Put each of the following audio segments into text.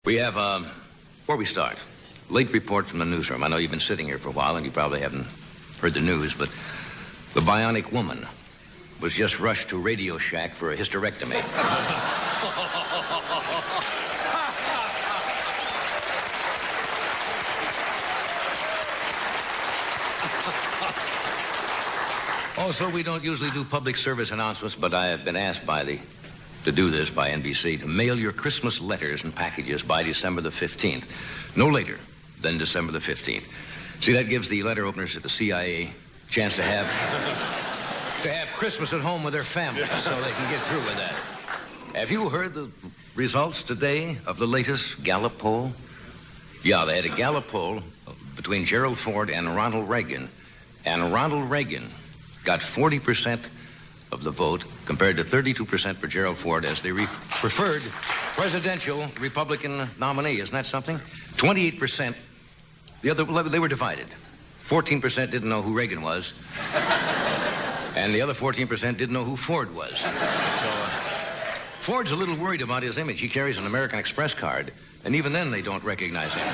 We have, before we start, late report from the newsroom. I know you've been sitting here for a while and you probably haven't heard the news, but the bionic woman was just rushed to Radio Shack for a hysterectomy. Also, we don't usually do public service announcements, but I have been asked to do this by NBC, to mail your Christmas letters and packages by December the 15th. No later than December the 15th. See, that gives the letter openers at the CIA a chance to have Christmas at home with their families so they can get through with that. Have you heard the results today of the latest Gallup poll? Yeah, they had a Gallup poll between Gerald Ford and Ronald Reagan. And Ronald Reagan got 40% of the vote compared to 32% for Gerald Ford as the preferred presidential Republican nominee. Isn't that something? 28%. They were divided. 14% didn't know who Reagan was. And the other 14% didn't know who Ford was. So Ford's a little worried about his image. He carries an American Express card, and even then they don't recognize him.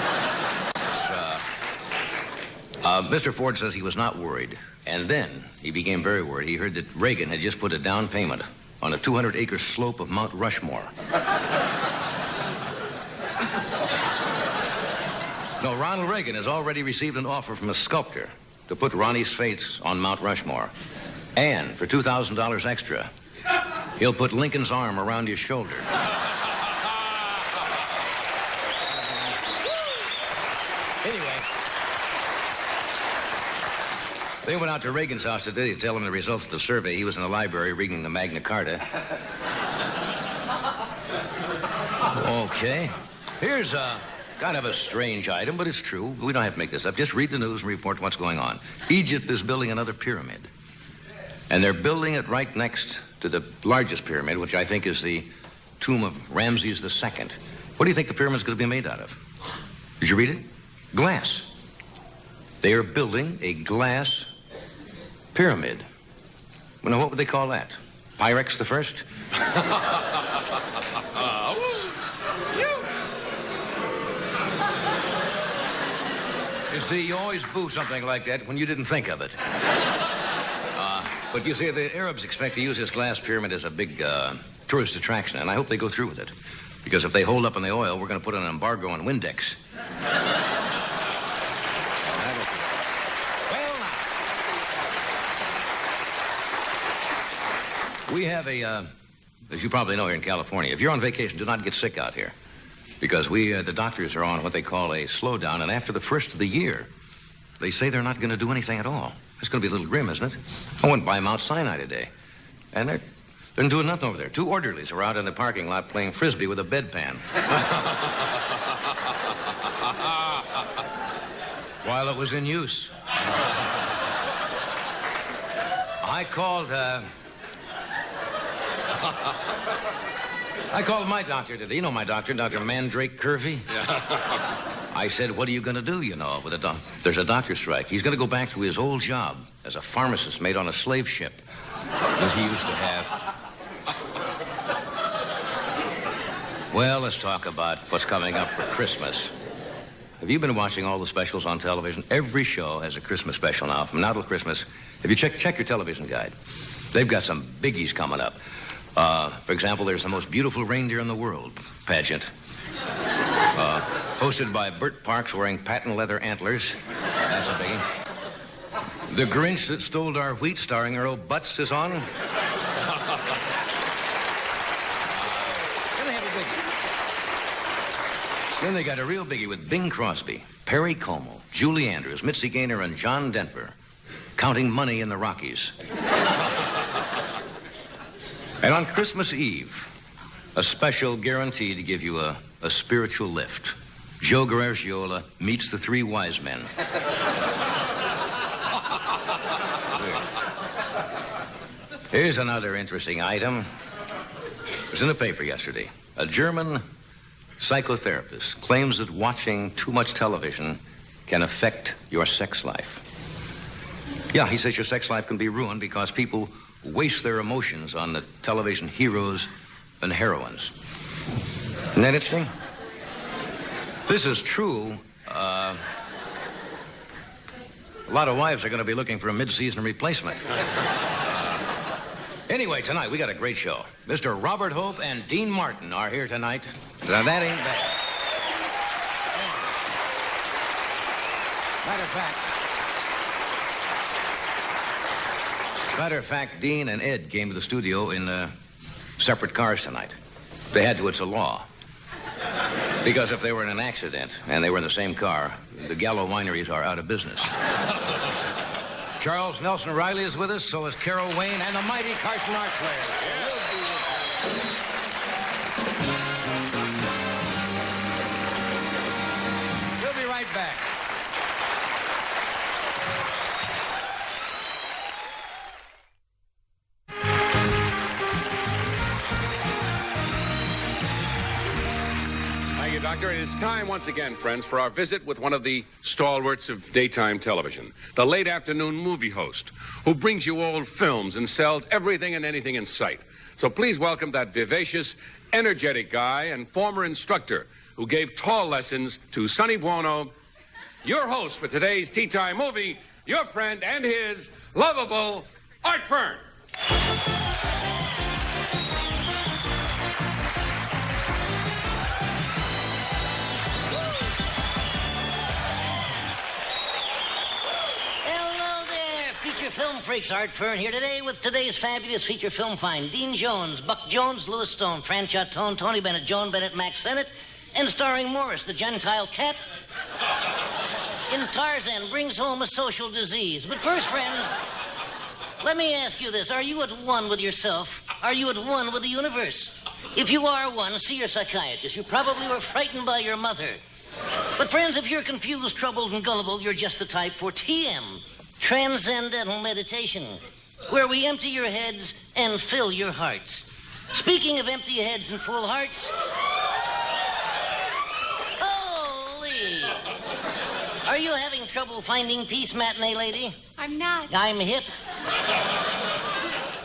Mr. Ford says he was not worried. And then he became very worried. He heard that Reagan had just put a down payment on a 200-acre slope of Mount Rushmore. No, Ronald Reagan has already received an offer from a sculptor to put Ronnie's face on Mount Rushmore. And for $2,000 extra, he'll put Lincoln's arm around his shoulder. Anyway, they went out to Reagan's house today to tell him the results of the survey. He was in the library reading the Magna Carta. Okay. Here's kind of a strange item, but it's true. We don't have to make this up. Just read the news and report what's going on. Egypt is building another pyramid. And they're building it right next to the largest pyramid, which I think is the tomb of Ramses II. What do you think the pyramid's going to be made out of? Did you read it? Glass. They are building a glass pyramid. Well, now, what would they call that? Pyrex the First? You see, you always boo something like that when you didn't think of it. But you see, the Arabs expect to use this glass pyramid as a big tourist attraction, and I hope they go through with it. Because if they hold up on the oil, we're going to put an embargo on Windex. We have as you probably know here in California, if you're on vacation, do not get sick out here. Because the doctors are on what they call a slowdown, and after the first of the year, they say they're not going to do anything at all. It's going to be a little grim, isn't it? I went by Mount Sinai today, and they're doing nothing over there. 2 orderlies are out in the parking lot playing Frisbee with a bedpan. While it was in use. I called my doctor today. You know my doctor, Dr. Mandrake Curvy? Yeah. I said, what are you going to do, there's a doctor strike. He's going to go back to his old job as a pharmacist made on a slave ship that he used to have. Well, let's talk about what's coming up for Christmas. Have you been watching all the specials on television? Every show has a Christmas special now, from now till Christmas. Have you check your television guide? They've got some biggies coming up. For example, there's the most beautiful reindeer in the world pageant. Hosted by Bert Parks wearing patent leather antlers. That's a biggie. The Grinch That Stole Our Wheat, starring Earl Butz, is on. Then they have a biggie. Then they got a real biggie with Bing Crosby, Perry Como, Julie Andrews, Mitzi Gaynor, and John Denver counting money in the Rockies. And on Christmas Eve, a special guarantee to give you a spiritual lift. Joe Garagiola meets the 3 wise men. Here's another interesting item. It was in the paper yesterday. A German psychotherapist claims that watching too much television can affect your sex life. Yeah, he says your sex life can be ruined because people waste their emotions on the television heroes and heroines. Isn't that interesting? This is true. A lot of wives are going to be looking for a mid-season replacement. Anyway, tonight we got a great show. Mr. Robert Hope and Dean Martin are here tonight. Now, that ain't bad. Matter of fact, Dean and Ed came to the studio in separate cars tonight. They had to. It's a law. Because if they were in an accident and they were in the same car, the Gallo wineries are out of business. Charles Nelson Reilly is with us, so is Carol Wayne and the mighty Carson Archway. We'll be right back. Thank you, Doctor. It is time once again, friends, for our visit with one of the stalwarts of daytime television, the late afternoon movie host, who brings you old films and sells everything and anything in sight. So please welcome that vivacious, energetic guy and former instructor who gave tall lessons to Sonny Buono, your host for today's Tea Time Movie, your friend and his lovable Art Fern. Feature film freaks, Art Fern here today with today's fabulous feature film find. Dean Jones, Buck Jones, Louis Stone, Fran Chattone, Tony Bennett, Joan Bennett, Max Sennett, and starring Morris, the Gentile cat, in Tarzan brings home a social disease. But first, friends, let me ask you this. Are you at one with yourself? Are you at one with the universe? If you are one, see your psychiatrist. You probably were frightened by your mother. But friends, if you're confused, troubled, and gullible, you're just the type for TM. Transcendental meditation, where we empty your heads and fill your hearts. Speaking of empty heads and full hearts, holy! Are you having trouble finding peace, matinee lady? I'm not. I'm hip.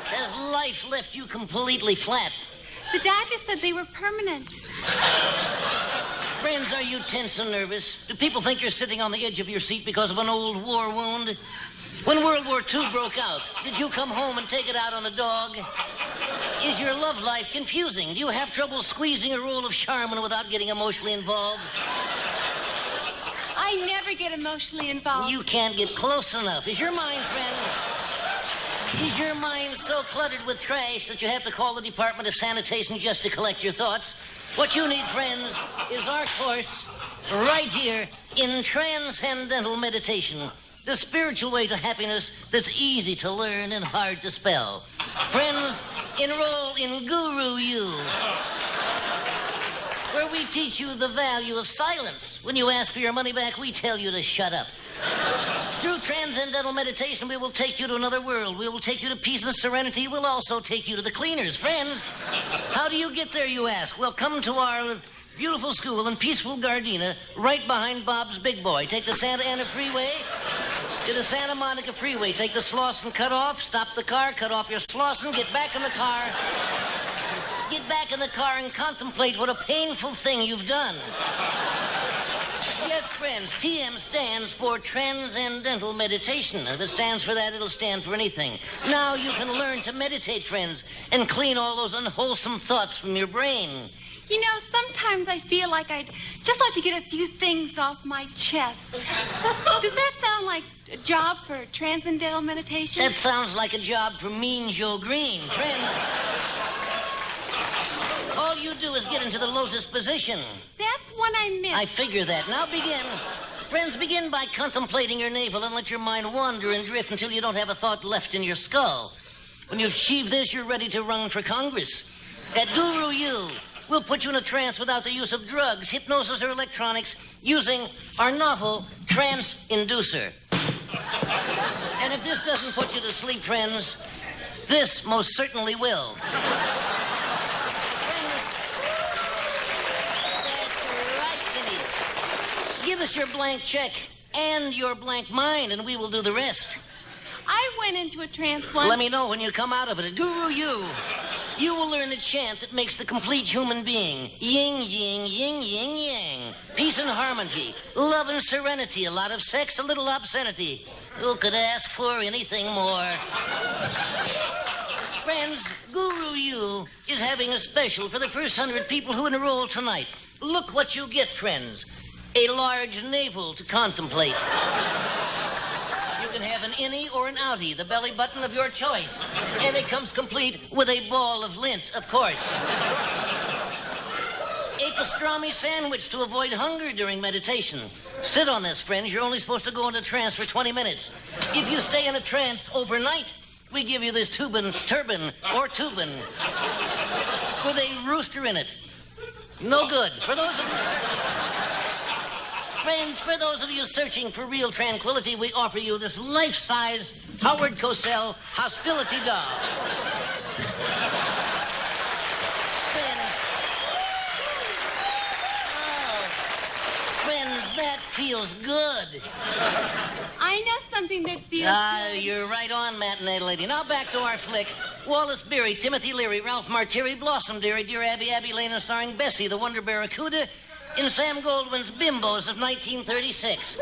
Has life left you completely flat? The doctor said they were permanent. Friends, are you tense and nervous? Do people think you're sitting on the edge of your seat because of an old war wound? When World War II broke out, did you come home and take it out on the dog? Is your love life confusing? Do you have trouble squeezing a roll of Charmin without getting emotionally involved? I never get emotionally involved. You can't get close enough. Is your mind, friend? Is your mind so cluttered with trash that you have to call the Department of Sanitation just to collect your thoughts? What you need, friends, is our course right here in Transcendental Meditation, the spiritual way to happiness that's easy to learn and hard to spell. Friends, enroll in Guru U, where we teach you the value of silence. When you ask for your money back, we tell you to shut up. Through Transcendental Meditation, we will take you to another world. We will take you to peace and serenity. We'll also take you to the cleaners. Friends, how do you get there, you ask? Well, come to our beautiful school in peaceful Gardena, right behind Bob's Big Boy. Take the Santa Ana Freeway to the Santa Monica Freeway. Take the Slauson cutoff, stop the car, cut off your Slauson, get back in the car. Get back in the car and contemplate what a painful thing you've done. Yes, friends, TM stands for Transcendental Meditation. If it stands for that, it'll stand for anything. Now you can learn to meditate, friends, and clean all those unwholesome thoughts from your brain. You know, sometimes I feel like I'd just like to get a few things off my chest. Does that sound like a job for Transcendental Meditation? That sounds like a job for Mean Joe Green. Friends, all you do is get into the lotus position. That's what I missed. I figure that. Now begin. Friends, begin by contemplating your navel and let your mind wander and drift until you don't have a thought left in your skull. When you've achieved this, you're ready to run for Congress. At Guru U, we'll put you in a trance without the use of drugs, hypnosis, or electronics, using our novel trance inducer. And if this doesn't put you to sleep, friends, this most certainly will. Give us your blank check and your blank mind, and we will do the rest. I went into a trance once. Let me know when you come out of it. At Guru U, you will learn the chant that makes the complete human being. Yin, yin, yin, yin, yang. Peace and harmony, love and serenity, a lot of sex, a little obscenity. Who could ask for anything more? Friends, Guru U is having a special for the first 100 people who enroll tonight. Look what you get, friends. A large navel to contemplate. You can have an innie or an outie, the belly button of your choice. And it comes complete with a ball of lint, of course. A pastrami sandwich to avoid hunger during meditation. Sit on this, friends. You're only supposed to go into trance for 20 minutes. If you stay in a trance overnight, we give you this turban with a rooster in it. No good. For those of you searching for real tranquility, we offer you this life-size Howard Cosell hostility doll. Friends, that feels good. I know something that feels good. You're right on, matinee lady. Now back to our flick. Wallace Beery, Timothy Leary, Ralph Martiri, Blossom Dearie, Dear Abby Lane, and starring Bessie, the Wonder Barracuda, in Sam Goldwyn's Bimbos of 1936.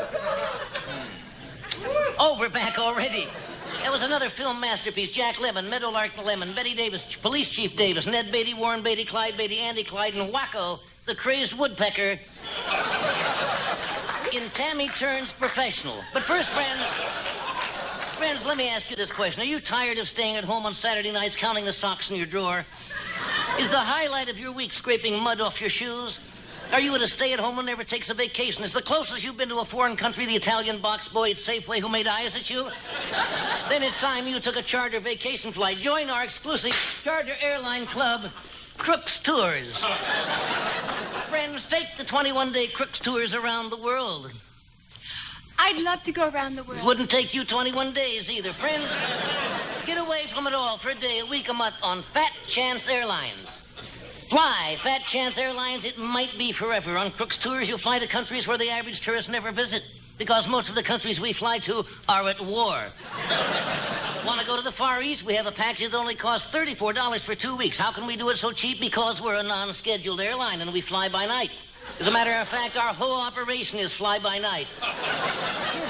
Oh, we're back already. That was another film masterpiece. Jack Lemmon, Meadowlark Lemon, Betty Davis, Police Chief Davis, Ned Beatty, Warren Beatty, Clyde Beatty, Andy Clyde, and Wacko, the crazed woodpecker, in Tammy Turns Professional. But first, friends, let me ask you this question. Are you tired of staying at home on Saturday nights counting the socks in your drawer? Is the highlight of your week scraping mud off your shoes? Are you at a stay-at-home who never takes a vacation? Is the closest you've been to a foreign country the Italian box boy at Safeway who made eyes at you? Then it's time you took a charter vacation flight. Join our exclusive charter airline club, Crooks Tours. Friends, take the 21-day Crooks Tours around the world. I'd love to go around the world. Wouldn't take you 21 days either. Friends, get away from it all for a day, a week, a month on Fat Chance Airlines. Fly Fat Chance Airlines, it might be forever. On Crooks Tours, you'll fly to countries where the average tourist never visit, because most of the countries we fly to are at war. Want to go to the Far East? We have a package that only costs $34 for 2 weeks. How can we do it so cheap? Because we're a non-scheduled airline and we fly by night. As a matter of fact, our whole operation is fly by night.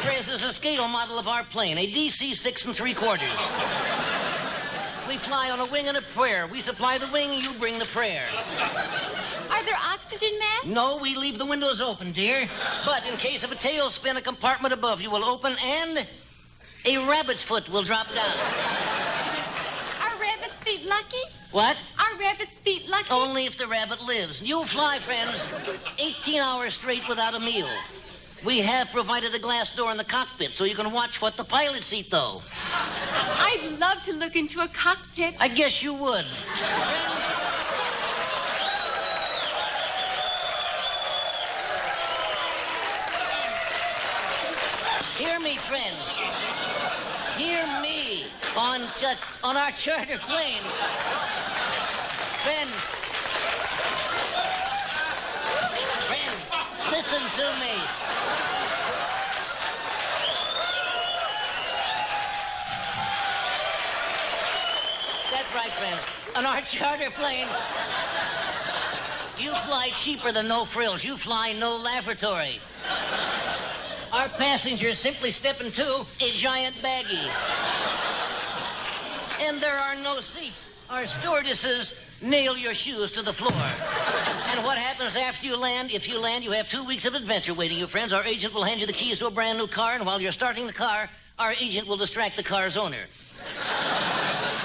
Here's a scale model of our plane, a DC 6 3/4. We fly on a wing and a prayer. We supply the wing, you bring the prayer. Are there oxygen masks? No, we leave the windows open, dear. But in case of a tailspin, a compartment above you will open and a rabbit's foot will drop down. Are rabbit's feet lucky? What? Are rabbit's feet lucky? Only if the rabbit lives. You'll fly, friends, 18 hours straight without a meal. We have provided a glass door in the cockpit so you can watch what the pilots eat, though. I'd love to look into a cockpit. I guess you would. Hear me, friends. Hear me on our charter plane. Friends, listen to me. That's right, friends. On our charter plane, you fly cheaper than no frills. You fly no lavatory. Our passengers simply step into a giant baggie. And there are no seats. Our stewardesses nail your shoes to the floor. And what happens after you land? If you land, you have 2 weeks of adventure waiting you, friends. Our agent will hand you the keys to a brand new car, and while you're starting the car, our agent will distract the car's owner.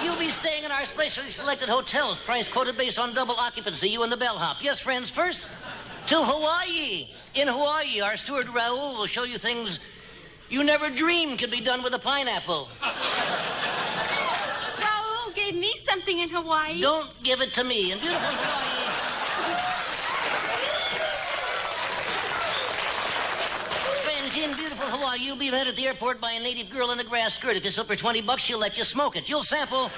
You'll be staying in our specially selected hotels, price quoted based on double occupancy, you and the bellhop. Yes, friends, first to Hawaii. In Hawaii, our steward Raul will show you things you never dreamed could be done with a pineapple. Raul gave me something in Hawaii. Don't give it to me. In beautiful Hawaii, friends, in beautiful Hawaii, you'll be met at the airport by a native girl in a grass skirt. If you slip her $20, she'll let you smoke it. You'll sample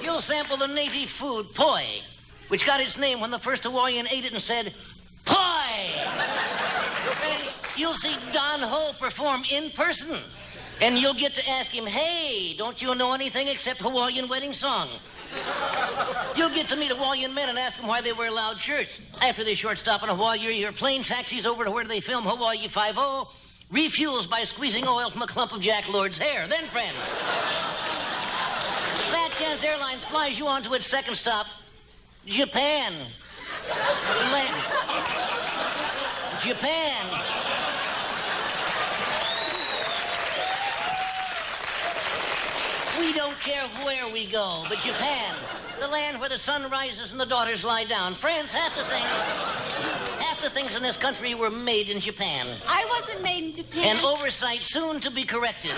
the native food, poi, which got its name when the first Hawaiian ate it and said, poi! Friends, you'll see Don Ho perform in person. And you'll get to ask him, hey, don't you know anything except Hawaiian wedding song? You'll get to meet Hawaiian men and ask them why they wear loud shirts. After their short stop in Hawaii, your plane taxis over to where they film Hawaii Five-0, refuels by squeezing oil from a clump of Jack Lord's hair. Then, friends, Fat Chance Airlines flies you on to its second stop, Japan. Japan. We don't care where we go, but Japan, the land where the sun rises and the daughters lie down. Friends, half the things in this country were made in Japan. I wasn't made in Japan. An oversight soon to be corrected.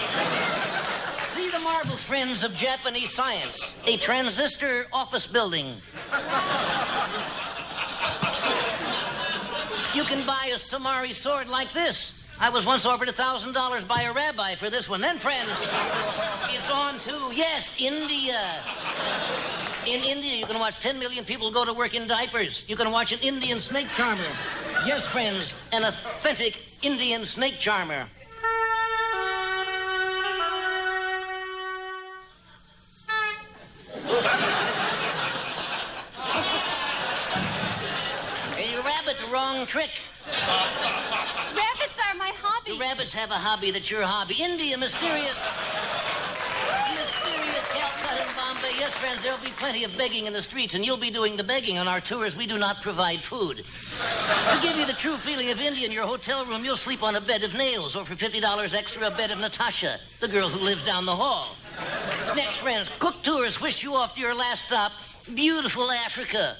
See the marvels, friends, of Japanese science. A transistor office building. You can buy a Samari sword like this. I was once offered $1,000 by a rabbi for this one. Then, friends, it's on to, yes, India. In India, you can watch 10 million people go to work in diapers. You can watch an Indian snake charmer. Yes, friends, an authentic Indian snake charmer. Hey, you rabbit, the wrong trick. Rabbits are my hobby. The rabbits have a hobby that's your hobby. India, mysterious Calcutta and Bombay. Yes, friends, there'll be plenty of begging in the streets, and you'll be doing the begging. On our tours, we do not provide food. To give you the true feeling of India in your hotel room, you'll sleep on a bed of nails, or for $50 extra, a bed of Natasha, the girl who lives down the hall. Next, friends, Cook Tours wish you off to your last stop, beautiful Africa.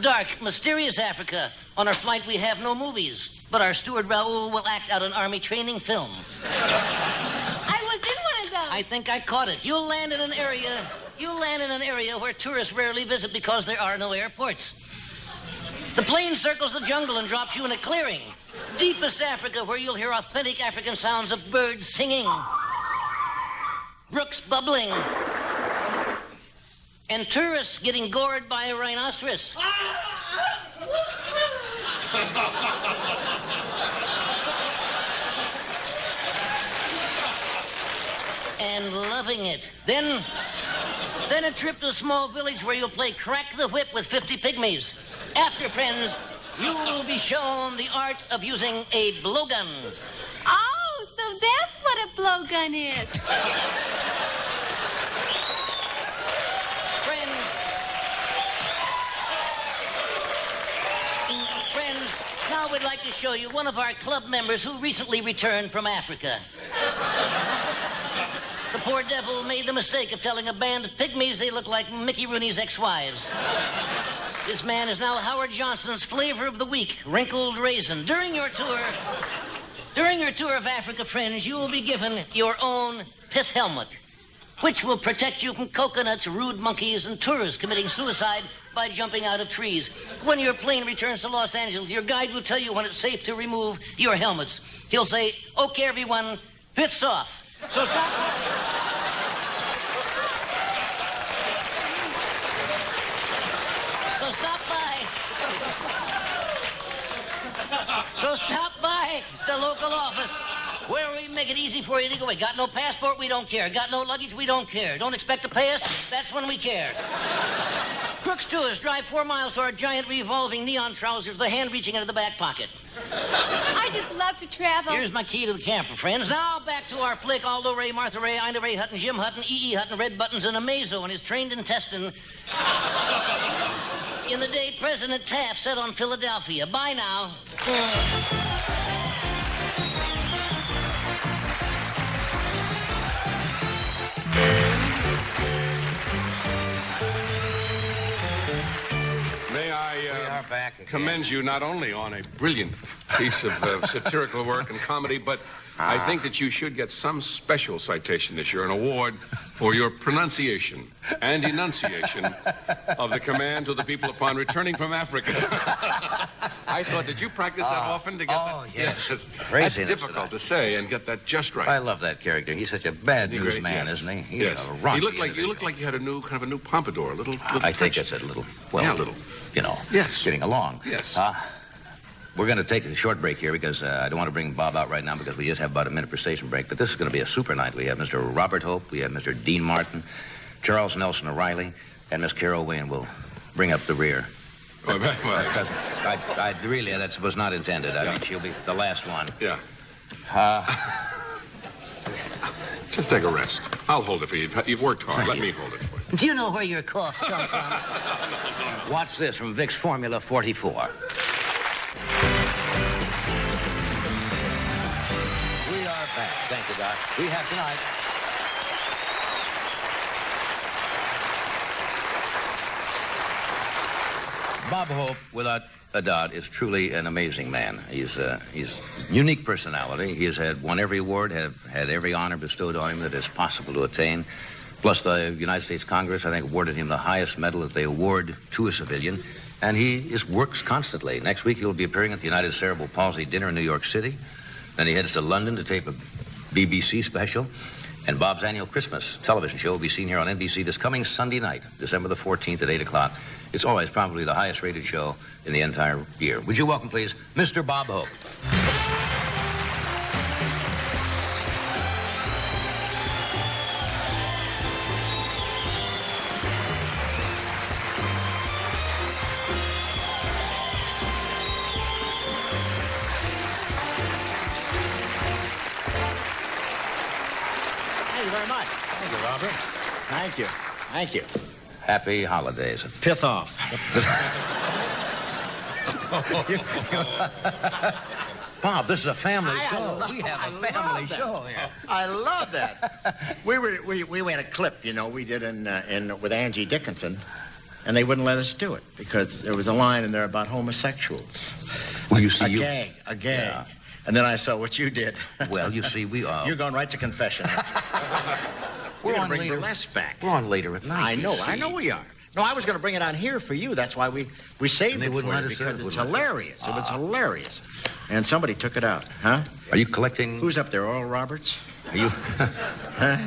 Dark, mysterious Africa. On our flight, we have no movies, but our steward Raoul will act out an army training film. I was in one of those. I think I caught it. You'll land in an area where tourists rarely visit because there are no airports. The plane circles the jungle and drops you in a clearing. Deepest Africa, where you'll hear authentic African sounds of birds singing, brooks bubbling, and tourists getting gored by a rhinoceros. And loving it. Then a trip to a small village where you'll play crack the whip with 50 pygmies. After, friends, you will be shown the art of using a blowgun. Oh, so that's what a blowgun is. Friends, now we'd like to show you one of our club members who recently returned from Africa. The poor devil made the mistake of telling a band of pygmies they look like Mickey Rooney's ex-wives. This man is now Howard Johnson's flavor of the week, wrinkled raisin. During your tour of Africa, friends, you will be given your own pith helmet, which will protect you from coconuts, rude monkeys, and tourists committing suicide by jumping out of trees. When your plane returns to Los Angeles, your guide will tell you when it's safe to remove your helmets. He'll say, okay, everyone, piths off. So stop by the local office where we make it easy for you to go away. Got no passport? We don't care. Got no luggage? We don't care. Don't expect to pay us? That's when we care. Crooks Tours, drive 4 miles to our giant revolving neon trousers, the hand reaching into the back pocket. I just love to travel. Here's my key to the camper, friends. Now back to our flick. Aldo Ray, Martha Ray, Ina Ray Hutton, Jim Hutton, E.E. Hutton, Red Buttons, and Amazo and his trained intestine. In the day President Taft set on Philadelphia. Bye now. May I back again. commend you not only on a brilliant piece of satirical work and comedy, but I think that you should get some special citation this year, an award for your pronunciation and enunciation of the command to the people upon returning from Africa. I thought, did you practice that often to get that? Oh, yes. That's Craziness difficult to say and get that just right. I love that character. He's such a bad Isn't he news great? man, Yes. isn't he? He's Yes. a raunchy You look individual. like you had a new pompadour, a little I think touch. it's a little, well, Yeah, a little. you know, Yes. getting along. Yes. We're going to take a short break here because I don't want to bring Bob out right now because we just have about a minute per station break. But this is going to be a super night. We have Mr. Robert Hope, we have Mr. Dean Martin, Charles Nelson of Reilly, and Miss Carol Wayne will bring up the rear. Well, Because I really, that was not intended. I mean, she'll be the last one. yeah. Just take a rest. I'll hold it for you. You've worked hard. Let me hold it for you. Do you know where your coughs come from? Watch this from Vic's Formula 44. We are back. Thank you, Doc. We have tonight Bob Hope, without a doubt, is truly an amazing man. He's unique personality. He has won every award, had every honor bestowed on him that is possible to attain. Plus, the United States Congress, I think, awarded him the highest medal that they award to a civilian. And he works constantly. Next week, he'll be appearing at the United Cerebral Palsy Dinner in New York City. Then he heads to London to tape a BBC special. And Bob's annual Christmas television show will be seen here on NBC this coming Sunday night, December the 14th at 8 o'clock. It's always probably the highest rated show in the entire year. Would you welcome, please, Mr. Bob Hope. Thank you very much. Thank you, Robert. Thank you. Thank you. Happy holidays. Pith off. Bob, this is a family I show. love- We have a I family love that. show here. I love that. We had a clip, you know, we did in with Angie Dickinson, and they wouldn't let us do it because there was a line in there about homosexuals. Well, you see, A gag. Yeah. And then I saw what you did. Well, you see, we are. You're going right to confession. We're You're on going to bring later. burlesque back. We're on later at night. I know you see. we are. No, I was going to bring it on here for you. That's why we saved And they it wouldn't for let you us because do it, it's wouldn't let us. hilarious. It was hilarious. And somebody took it out, huh? Are you collecting? Who's up there, Oral Roberts? Are you? Huh?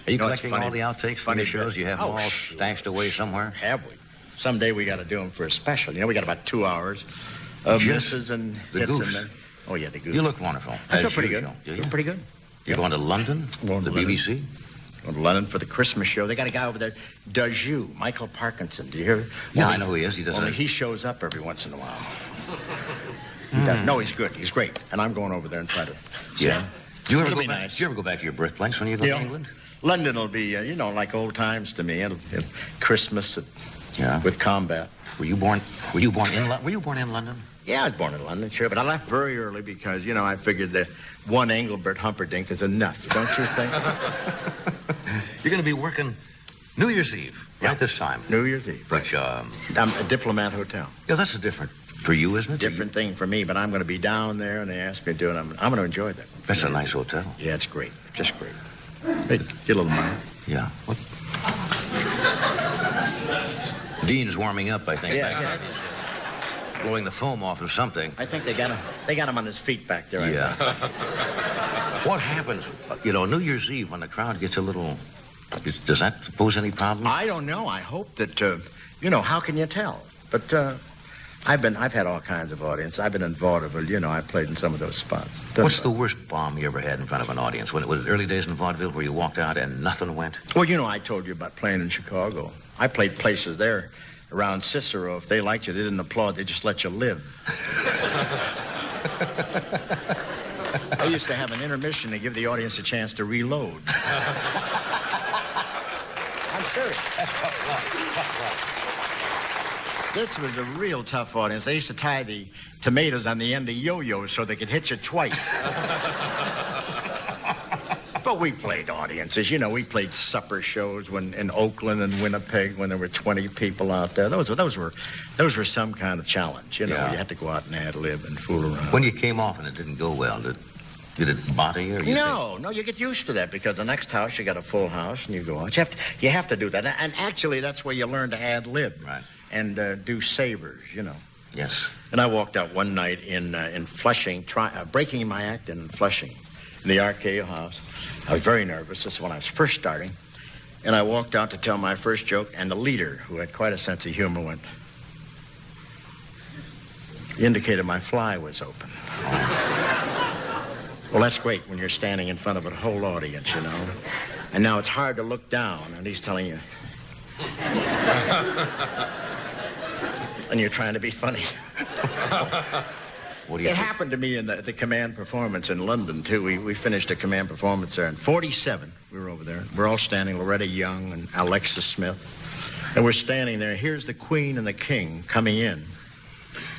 Are you No, it's collecting funny. all the outtakes from Funny the shows? bit. You have them Oh, all sure. stashed away somewhere? Have we? Someday we got to do them for a special. You know, we got about 2 hours of Just misses and the hits goose. and then. Oh yeah, the goose. You look wonderful. I feel as pretty usual. good. Do you? Feel pretty good. You're going to London? Going to the London. BBC? Going to London for the Christmas show. They got a guy over there, does you, Michael Parkinson. Do you hear? Yeah, Only- I know who he is. He does Only a- he shows up every once in a while. No, he's good. He's great. And I'm going over there and try to. see Yeah. him. Do you ever It'll go be back? nice. Do you ever go back to your birthplace when you go Yeah. to England? London will be, you know, like old times to me. It'll Christmas Yeah. with combat. Were you born in London? Yeah, I was born in London, sure, but I left very early because, you know, I figured that one Engelbert Humperdinck is enough, don't you think? You're going to be working New Year's Eve, Yeah. right this time. New Year's Eve. Which, I'm a Diplomat Hotel. yeah, that's a different for you, isn't it? Different thing for me, but I'm going to be down there, and they asked me to do it. I'm going to enjoy that. That's a nice hotel. Yeah, it's great. Just great. Hey, get a little money. Yeah. What? Dean's warming up, I think. Yeah, back yeah. there. Blowing the foam off of something. I think they got him on his feet back there. I Yeah. think. What happens, you know, New Year's Eve when the crowd gets a little... Does that pose any problems? I don't know. I hope that, you know, how can you tell? But I've had all kinds of audience. I've been in vaudeville. You know, I played in some of those spots. What's the worst bomb you ever had in front of an audience? When it was early days in vaudeville where you walked out and nothing went? Well, you know, I told you about playing in Chicago. I played places there around Cicero. If they liked you, they didn't applaud. They just let you live. I used to have an intermission to give the audience a chance to reload. I'm serious. This was a real tough audience. They used to tie the tomatoes on the end of yo-yos so they could hit you twice. But we played audiences. You know, we played supper shows in Oakland and Winnipeg when there were 20 people out there. Those were some kind of challenge. You know, Yeah. you had to go out and ad-lib and fool around. When you came off and it didn't go well, did it bother you? Or you No, you get used to that because the next house you got a full house and you go out. You have to do that, and actually that's where you learn to ad lib, Right. And do savers, you know. Yes. And I walked out one night in Flushing, breaking my act in Flushing, in the RKO house. I was very nervous. This is when I was first starting, and I walked out to tell my first joke, and the leader, who had quite a sense of humor, went, indicated my fly was open. Well, that's great when you're standing in front of a whole audience, you know. And now it's hard to look down, and he's telling you. And you're trying to be funny. It happened to me in the command performance in London, too. We finished a command performance there in 47. We were over there. We're all standing, Loretta Young and Alexis Smith. And we're standing there. Here's the Queen and the King coming in.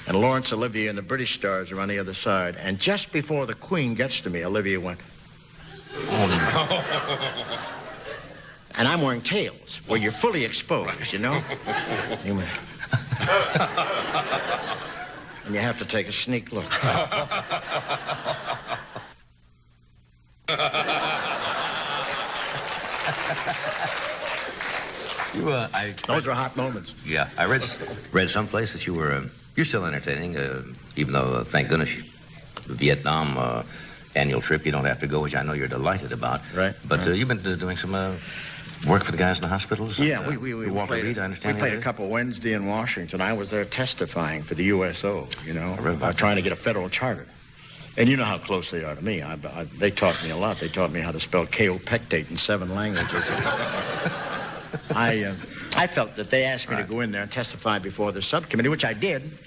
And Laurence Olivier and the British stars are on the other side. And just before the Queen gets to me, Olivier went, oh, no. And I'm wearing tails, where you're fully exposed, you know? You went, and you have to take a sneak look. Those were hot moments. Yeah, I read someplace that you're still entertaining, even though, thank goodness, the Vietnam annual trip you don't have to go, which I know you're delighted about. Right. But you've been doing some work for the guys in the hospitals? Yeah, we Walter Reed, I understand. We played a couple Wednesday in Washington. I was there testifying for the USO, you know, trying to get a federal charter. And you know how close they are to me. They taught me a lot. They taught me how to spell kaopectate in 7 languages. I felt that they asked me to go in there and testify before the subcommittee, which I did.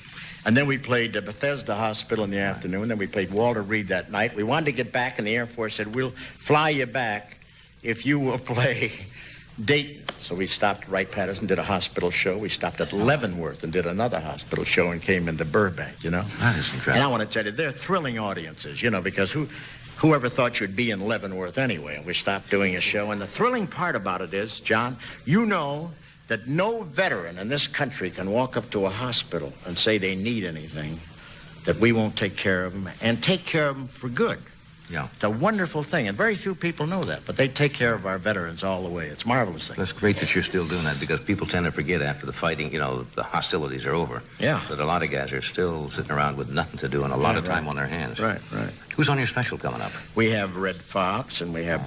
And then we played Bethesda Hospital in the afternoon. Then we played Walter Reed that night. We wanted to get back, and the Air Force said, we'll fly you back if you will play Dayton. So we stopped at Wright-Patterson, did a hospital show. We stopped at Leavenworth and did another hospital show and came into Burbank, you know. That is incredible. And I want to tell you, they're thrilling audiences, you know, because whoever thought you'd be in Leavenworth anyway? And we stopped doing a show. And the thrilling part about it is, John, you know that no veteran in this country can walk up to a hospital and say they need anything, that we won't take care of them, and take care of them for good. Yeah. It's a wonderful thing, and very few people know that, but they take care of our veterans all the way. It's a marvelous thing. That's great that you're still doing that, because people tend to forget after the fighting, you know, the hostilities are over. Yeah. That a lot of guys are still sitting around with nothing to do and a lot of time on their hands. Right. Who's on your special coming up? We have Red Fox, and we have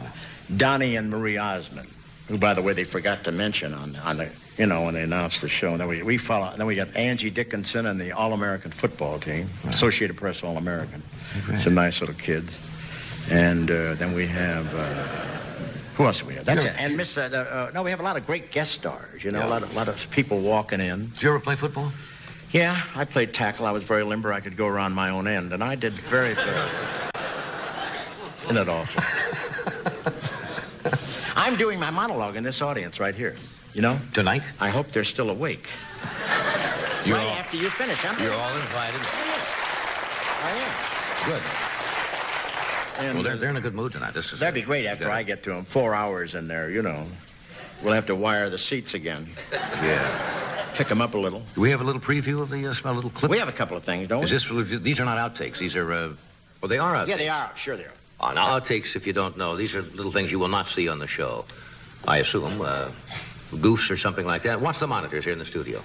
Donnie and Marie Osmond, who, by the way, they forgot to mention on the, you know, when they announced the show. And then we follow. Then we got Angie Dickinson and the All-American football team, Associated Press All-American. Some nice little kids. And then we have, who else do we have? That's it. And no, we have a lot of great guest stars, you know, a lot of people walking in. Did you ever play football? Yeah, I played tackle. I was very limber. I could go around my own end, and I did very good. Isn't it awful? I'm doing my monologue in this audience right here, you know? Tonight? I hope they're still awake. After you finish. You're all invited. I am. Good. And, well, they're in a good mood tonight. That'd be great after I get to them. 4 hours in there, you know. We'll have to wire the seats again. Yeah. Pick them up a little. Do we have a little preview of the a little clip? We have a couple of things, don't we? These are not outtakes. These are, well, they are outtakes. Yeah, they are. Sure they are. On outtakes, if you don't know, these are little things you will not see on the show. I assume, goofs or something like that. Watch the monitors here in the studio.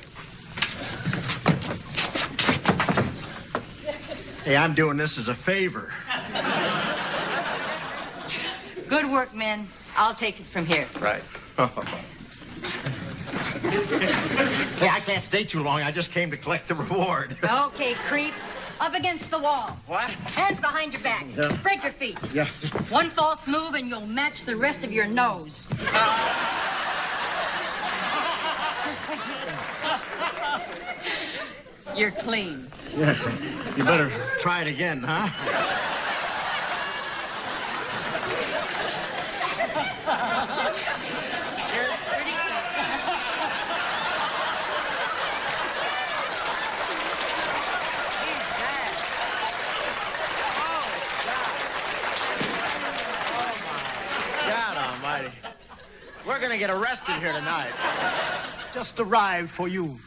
Hey, I'm doing this as a favor. Good work, men. I'll take it from here. Right. Hey, I can't stay too long. I just came to collect the reward. Okay, creep. Up against the wall. What? Hands behind your back. Yeah. Spread your feet. Yeah. One false move and you'll match the rest of your nose. You're clean. Yeah. You better try it again, huh? We're gonna get arrested here tonight. Just arrived for you.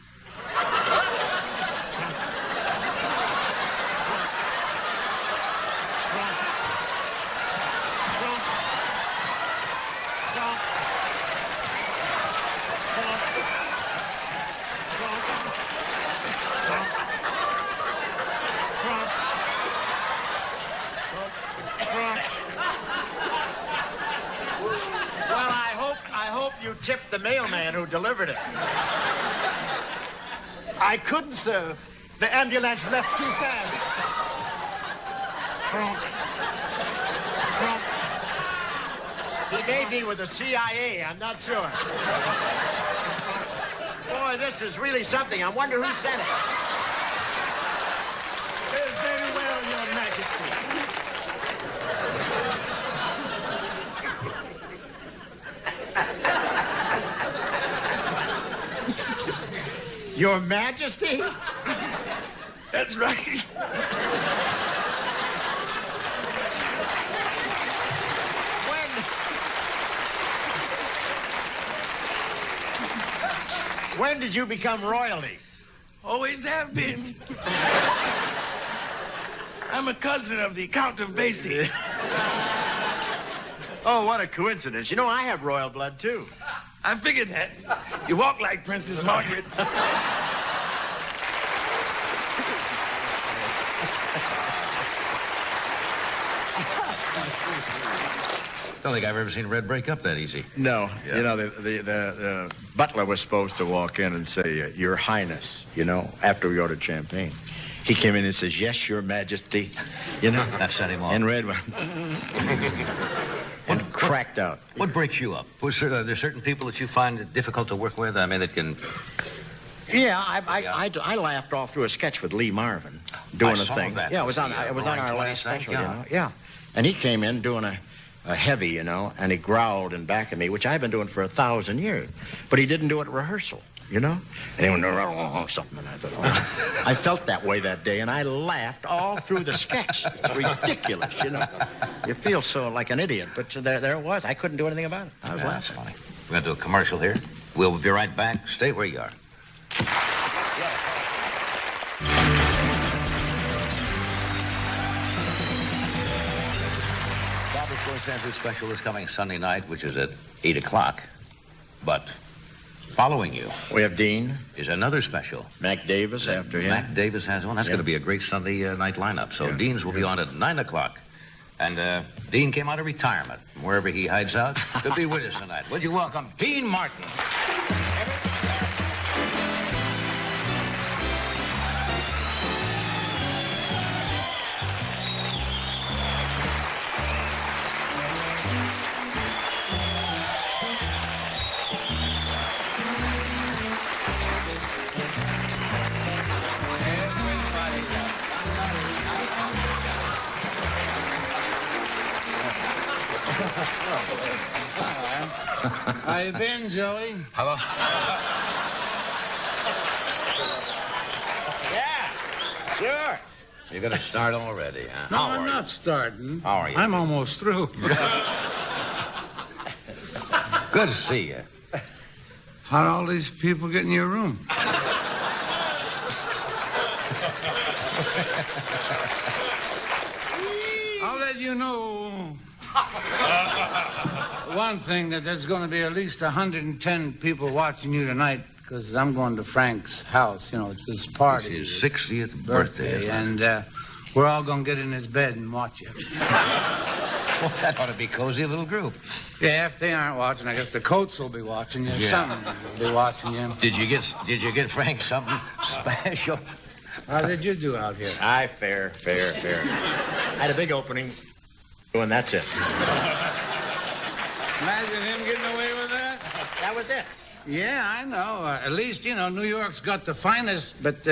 You tipped the mailman who delivered it. I couldn't, sir. The ambulance left too fast. Trump. Trump. He may be with the CIA. I'm not sure. Boy, this is really something. I wonder who sent it. Very well, Your Majesty. Your Majesty? That's right. When did you become royalty? Always have been. I'm a cousin of the Count of Basie. Oh, what a coincidence. You know, I have royal blood, too. I figured that. You walk like Princess Margaret. Don't think I've ever seen Red break up that easy. No. Yeah. You know, the butler was supposed to walk in and say, Your Highness, you know, after we ordered champagne. He came in and says, Yes, Your Majesty, you know. That set him off. And Red went and cracked out. What breaks you up? Are there certain people that you find it difficult to work with? I mean, that can... Yeah, I laughed all through a sketch with Lee Marvin doing I a saw thing. that. Yeah, it was on Roaring our 20 last thing, special, yeah. you know. Yeah. And he came in doing a heavy, you know, and he growled in back of me, which I've been doing for 1,000 years. But he didn't do it at rehearsal, you know? And he went, something, and I thought, oh. I felt that way that day, and I laughed all through the sketch. It's ridiculous, you know? You feel so like an idiot, but there it was. I couldn't do anything about it. I was That's laughing. funny. We're going to do a commercial here. We'll be right back. Stay where you are. Bobby's Going Andrew special is coming Sunday night, which is at 8 o'clock. But following you We have Dean, is another special. Mac Davis after him. Mac Davis has one. That's Yeah. going to be a great Sunday night lineup. So Yeah. Dean's will be on at 9 o'clock. And Dean came out of retirement from wherever he hides out to be with us tonight. Would you welcome Dean Martin? How you been, Joey? Hello? Yeah, sure. You're going to start already, huh? No, How I'm are not starting. How are you? I'm almost through. you? Good to see you. How'd all these people get in your room? I'll let you know one thing, that there's going to be at least 110 people watching you tonight, because I'm going to Frank's house. You know, it's his party. It's his 60th birthday. And we're all going to get in his bed and watch it. Well, that ought to be cozy little group. Yeah, if they aren't watching, I guess the Coats will be watching you. Yeah. Something will be watching you. Did you get Frank something special? How did you do out here? Fair. I had a big opening, and that's it. Imagine him getting away with that? That was it. Yeah, I know. At least, you know, New York's got the finest, but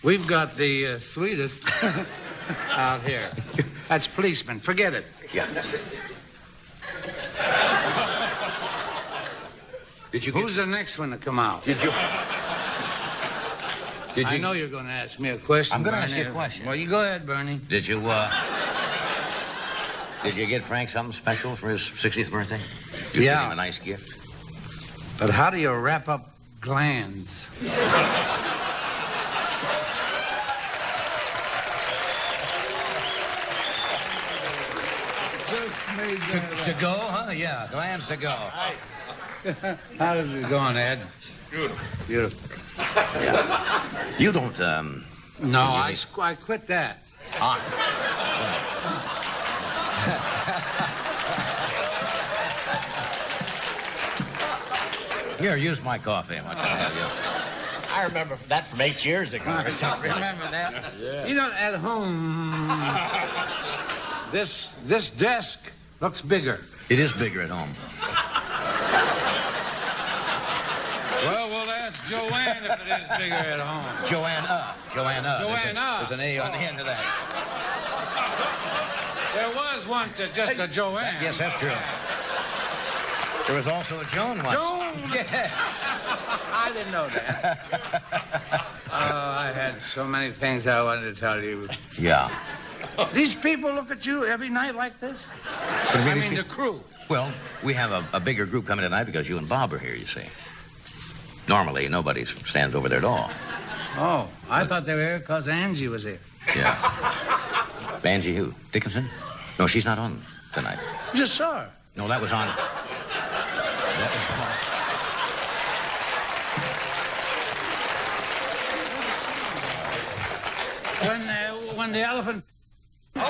we've got the sweetest out here. That's policemen. Forget it. Yeah. Did you Who's the next one to come out? Did you? I know you're going to ask me a question. I'm gonna ask Bernie. you a question. Well, you go ahead, Bernie. Did you get Frank something special for his 60th birthday? You Yeah. Give him a nice gift. But how do you wrap up glands? Just made that To go, huh? Yeah, glands to go. up. How is it going, Ed? Beautiful. You don't, No, I quit that. Here, use my coffee. What can I have you? I remember that from 8 years ago or something. Remember that? Yeah. You know, at home, this desk looks bigger. It is bigger at home. Well, we'll ask Joanne if it is bigger at home. Joanna. Joanna. There's an A on the end of that. There was once just a Joanne. Yes, that's true. There was also a Joan once. Joan? Yes. I didn't know that. Oh, I had so many things I wanted to tell you. Yeah. These people look at you every night like this? I mean, the crew. Well, we have a bigger group coming tonight because you and Bob are here, you see. Normally, nobody stands over there at all. Oh, I thought they were here because Angie was here. Yeah. Angie who? Dickinson? No, she's not on tonight. Just saw her. No, that was on. When the elephant... No,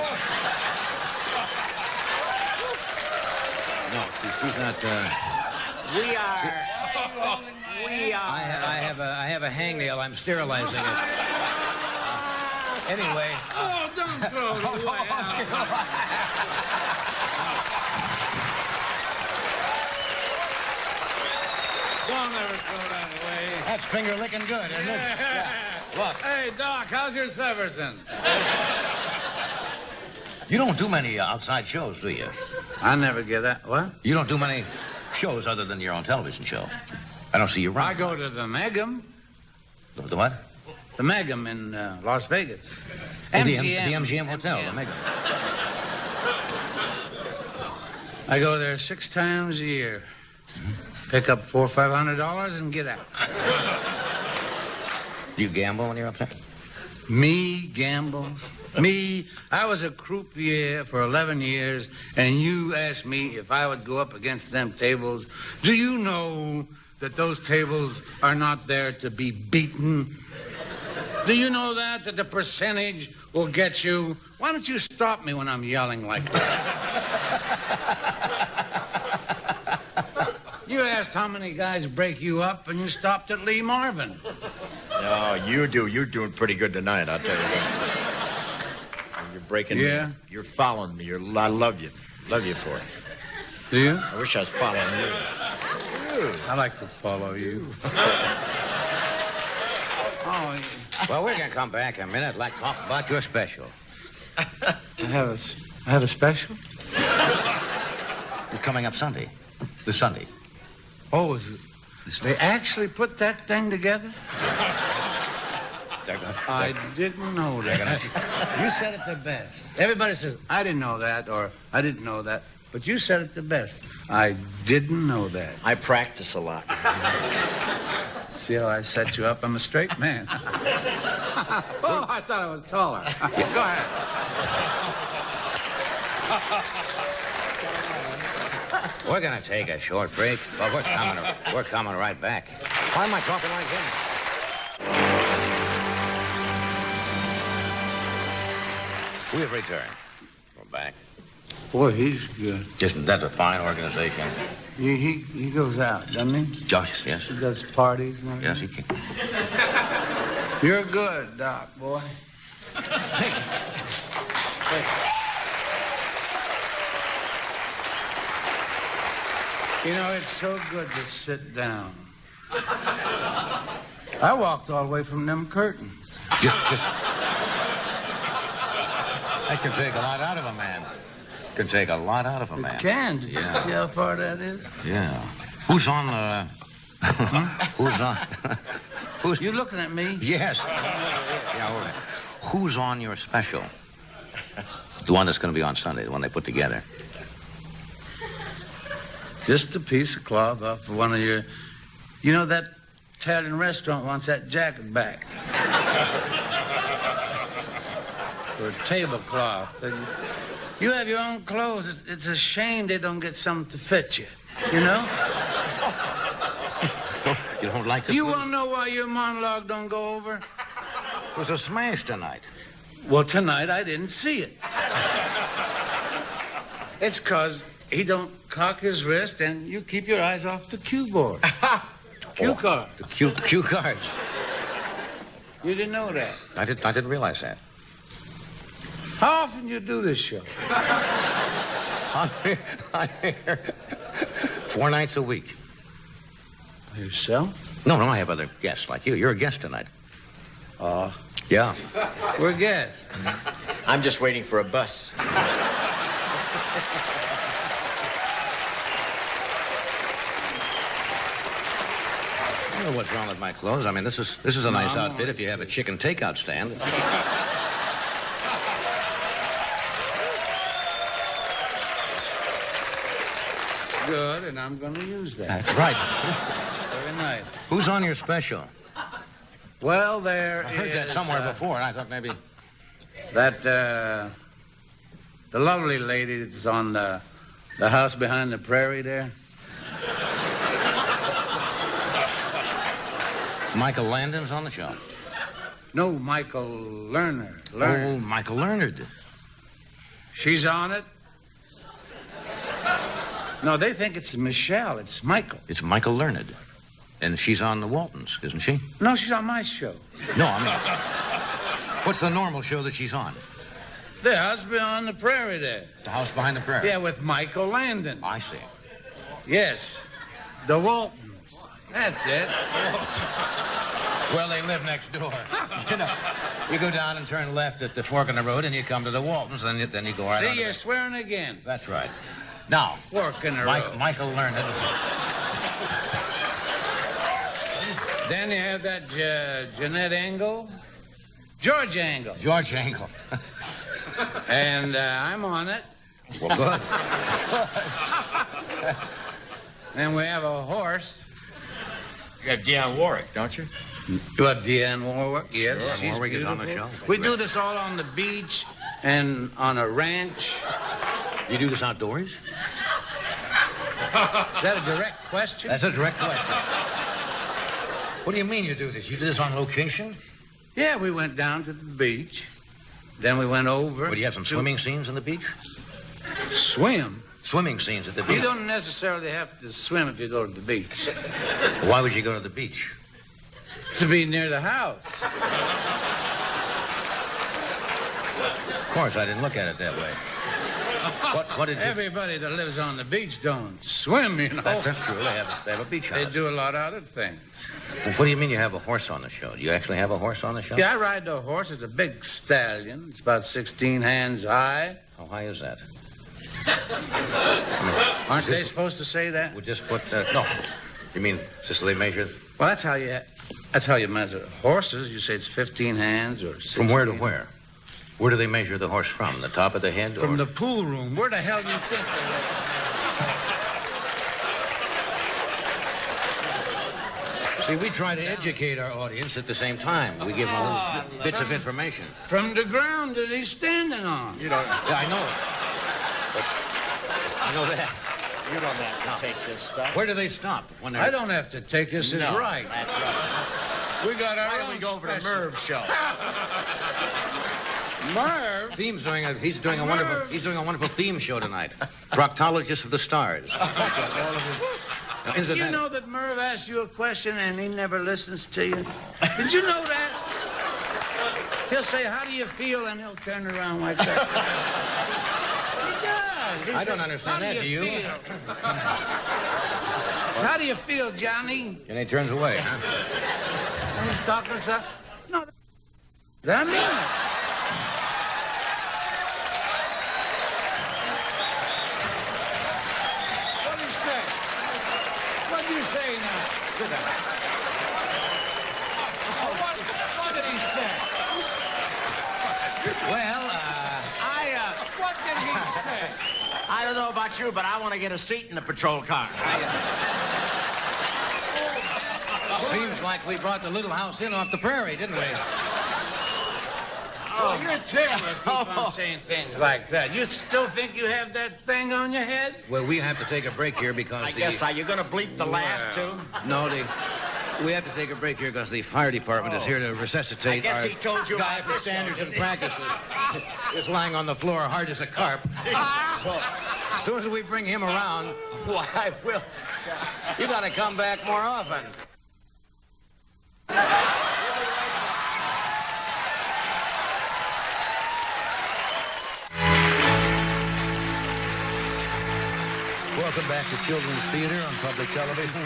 she's not. We are. I have a hangnail. I'm sterilizing it. Anyway. Oh, don't throw it away. Don't ever throw that away. That's finger licking good, isn't it? Yeah. Look. Hey, Doc, how's your Severson? You don't do many outside shows, do you? I never get that. What? You don't do many shows other than your own television show. I don't see you around. I go to the Megam. The what? The Megam in Las Vegas. Oh, the MGM Hotel, the Mega. I go there 6 times a year. Pick up $400 or $500 and get out. Do you gamble when you're up there? Me gamble? Me? I was a croupier for 11 years, and you asked me if I would go up against them tables. Do you know that those tables are not there to be beaten? Do you know that the percentage will get you? Why don't you stop me when I'm yelling like that? You asked how many guys break you up, and you stopped at Lee Marvin. No, you do. You're doing pretty good tonight, I'll tell you what. You're breaking me. You're following me. I love you. Love you for it. Do you? I wish I was following you. I like to follow you. Oh, Well, we're going to come back in a minute. I'd like to talk about your special. I have a special? It's coming up Sunday. This Sunday. Oh, is it? They actually put that thing together? I didn't know that. You said it the best. Everybody says, I didn't know that, or I didn't know that. But you said it the best. I didn't know that. I practice a lot. See how I set you up? I'm a straight man. Oh, I thought I was taller. Go ahead. We're going to take a short break, but we're coming right back. Why am I talking like this? We have returned. We're back. Boy, he's good. Isn't that a fine organization? He goes out, doesn't he? Josh, yes. He does parties and everything. Yes, he can. You're good, Doc, boy. You know, it's so good to sit down. I walked all the way from them curtains. That can take a lot out of a man. Can take a lot out of a man. It can. Did you Yeah. see how far that is? Yeah. Who's on Who's on? You looking at me? Yes. Yeah, all right. Who's on your special? The one that's going to be on Sunday, the one they put together. Just a piece of cloth off of one of your... You know, that Italian restaurant wants that jacket back. For a tablecloth. You have your own clothes. It's a shame they don't get something to fit you. You know? You don't like the You food? want to know why your monologue don't go over? It was a smash tonight. Well, tonight I didn't see it. It's 'cause he don't cock his wrist and you keep your eyes off the cue board. Cue card. The cue cards. You didn't know that? I didn't realize that. How often you do this show? I'm here 4 nights a week. Yourself? No, I have other guests like you. You're a guest tonight. Yeah. We're guests. I'm just waiting for a bus. I don't know what's wrong with my clothes. I mean, this is a nice outfit if you have a chicken takeout stand. Good, and I'm going to use that. That's right. Very nice. Who's on your special? Well, there I heard that somewhere before, and I thought maybe... That, the lovely lady that's on the house behind the prairie there. Michael Landon's on the show. No, Michael Lerner. Oh, Michael Lerner. She's on it? No, they think it's Michelle. It's Michael. It's Michael Lerner. And she's on the Waltons, isn't she? No, she's on my show. No, I mean... What's the normal show that she's on? The house behind the prairie there. The House Behind the Prairie? Yeah, with Michael Landon. I see. Yes. The Waltons. That's it. Well, they live next door. You know, you go down and turn left at the fork in the road, and you come to the Waltons, and then you go right on. See, you're swearing again. That's right. Now, Fork in the road. Michael Lerner. Then you have that Jeanette Engel. George Engel. George Engel. And I'm on it. Well, good. And we have a horse. You got Dionne Warwick, don't you? You have Dionne Warwick? Yes, Sure, she's Warwick is on the beautiful. show. We do this all on the beach and on a ranch. You do this outdoors? Is that a direct question? That's a direct question. What do you mean you do this? You do this on location? Yeah, we went down to the beach. Then we went over. Would you have some swimming scenes on the beach? Swim? Swimming scenes at the beach. You don't necessarily have to swim if you go to the beach. Why would you go to the beach? To be near the house. Of course, I didn't look at it that way. What did you... Everybody that lives on the beach don't swim, you know. That's true. They have a beach house. They do a lot of other things. Well, what do you mean you have a horse on the show? Do you actually have a horse on the show? Yeah, I ride the horse. It's a big stallion. It's about 16 hands high. How high is that? Aren't they supposed to say that? We just put... no. You mean, just so they measure... Well, that's how you measure horses. You say it's 15 hands or 16. From where to where? Where do they measure the horse from? The top of the head? From the pool room. Where the hell do you think they See, we try to educate our audience at the same time. We give them little bits of information. From the ground that he's standing on. You don't. Yeah, I know. But I know that. You don't have to take this stuff. Where do they stop when they're... I don't have to take this as No, right. That's right. We got our Why own don't we go over to special. Merv's show? Merv? He's doing a wonderful theme show tonight. Proctologist of the Stars. Now, You know that Merv asked you a question and he never listens to you? Did you know that? He'll say, how do you feel? And he'll turn around like that. He does. He I says, don't understand "How that, do you?" feel?" How do you feel, Johnny? And he turns away, huh? And he's talking to something. No, that mean it. What do you say? What do you say now? Sit down. What did he say? Well, What did he say? I don't know about you, but I want to get a seat in the patrol car. seems like we brought the little house in off the prairie, didn't we? Oh, you're terrible if you keep on saying things like that. You still think you have that thing on your head? Well, we have to take a break here because I guess, are you going to bleep the laugh, too? No, we have to take a break here because the fire department is here to resuscitate I guess our he told you guy about for this standards show, and didn't he? practices. Is lying on the floor hard as a carp. So, as soon as we bring him around, Why, I will. you got to come back more often. Welcome back to Children's Theater on public television.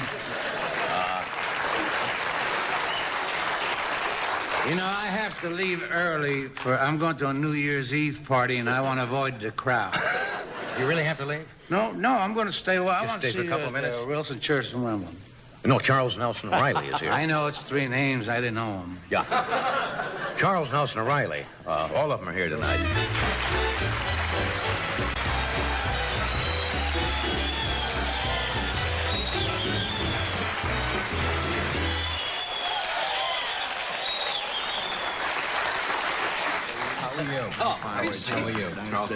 I have to leave early I'm going to a New Year's Eve party, and I want to avoid the crowd. You really have to leave? No, I'm going to stay a while. Just I want to stay for see a couple of minutes? Wilson Church and Wembley. No, Charles Nelson Reilly is here. I know it's three names. I didn't know them. Yeah. Charles Nelson Reilly. All of them are here tonight.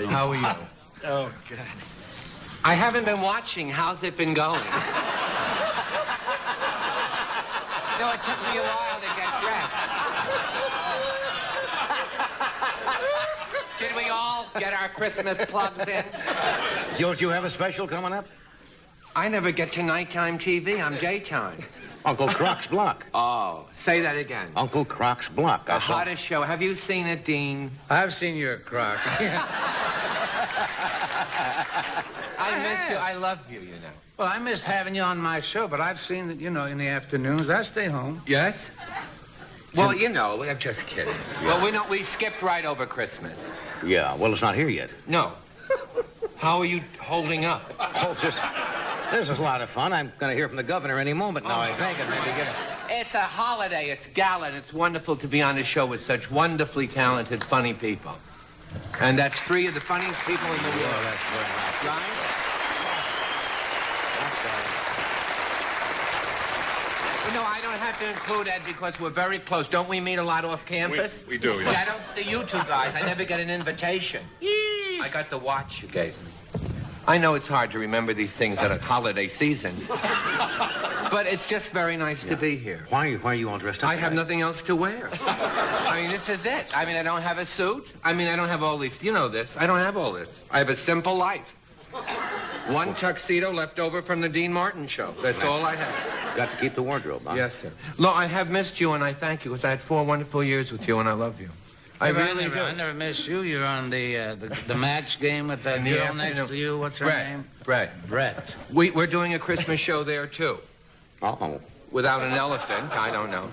How are you? Oh, God. I haven't been watching. How's it been going? No, it took me a while to get dressed. Did we all get our Christmas plugs in? Don't you have a special coming up? I never get to nighttime TV. I'm daytime. Uncle Croc's Block. Oh, say that again. Uncle Croc's Block. The hottest show. Have you seen it, Dean? I've seen your crock. I miss you. I love you, you know. Well, I miss having you on my show, but I've seen that, in the afternoons. I stay home. Yes? Well, I'm just kidding. Yeah. Well, we skipped right over Christmas. Yeah, well, it's not here yet. No. How are you holding up? Oh, this is a lot of fun. I'm going to hear from the governor any moment now, I think. And maybe It's a holiday. It's gala, and it's wonderful to be on a show with such wonderfully talented, funny people. And that's three of the funniest people in the world. Oh, that's very nice. Right? I don't have to include Ed because we're very close. Don't we meet a lot off campus? We do, See, I don't see you two guys. I never get an invitation. I got the watch you gave me. I know it's hard to remember these things at a holiday season. But it's just very nice to be here. Why are you all dressed up? I have nothing else to wear. This is it. I don't have a suit. I don't have all these. You know this. I don't have all this. I have a simple life. One tuxedo left over from the Dean Martin show. That's all I have. Got to keep the wardrobe, huh? Yes, sir. Lo, I have missed you, and I thank you, because I had 4 wonderful years with you, and I love you. I never missed you. You're on the match game with that girl next to you. What's her name? Brett. We're doing a Christmas show there, too. Uh-oh. Without an elephant, I don't know.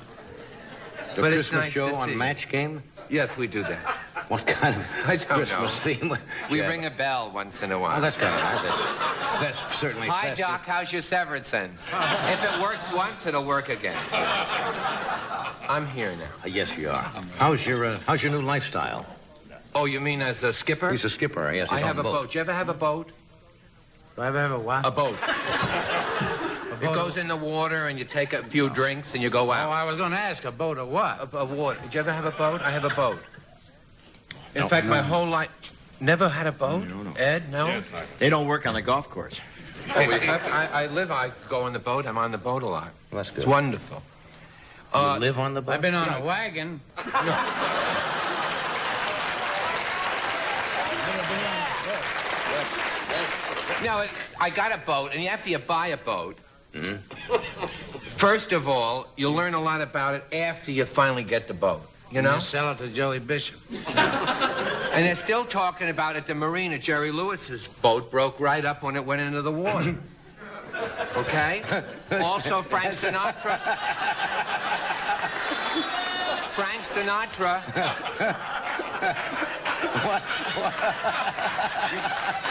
The But it's Christmas nice show to on see. Match Game? Yes, we do that. What kind of I don't Christmas know. theme? We ring a bell once in a while. Oh, that's kind of nice. That's certainly Hi, festive. Doc. How's your Severson? If it works once, it'll work again. I'm here now. Yes, you are. How's your new lifestyle? Oh, you mean as a skipper? He's a skipper. Yes, I he's on have a boat. Do you ever have a boat? Do I ever have a what? A boat. It goes in the water, and you take a few drinks, and you go Oh, out. I was going to ask a boat of what? A water. Did you ever have a boat? I have a boat. In No. fact, my whole life... Never had a boat? No. Ed, no? Yes, They don't work on the golf course. Oh, I go on the boat. I'm on the boat a lot. Well, that's good. It's wonderful. You live on the boat? I've been on a wagon. No, I got a boat, and after you buy a boat, first of all, you'll learn a lot about it after you finally get the boat. You know? You sell it to Joey Bishop. And they're still talking about at the marina. Jerry Lewis's boat broke right up when it went into the water. Okay? Also, Frank Sinatra. Frank Sinatra.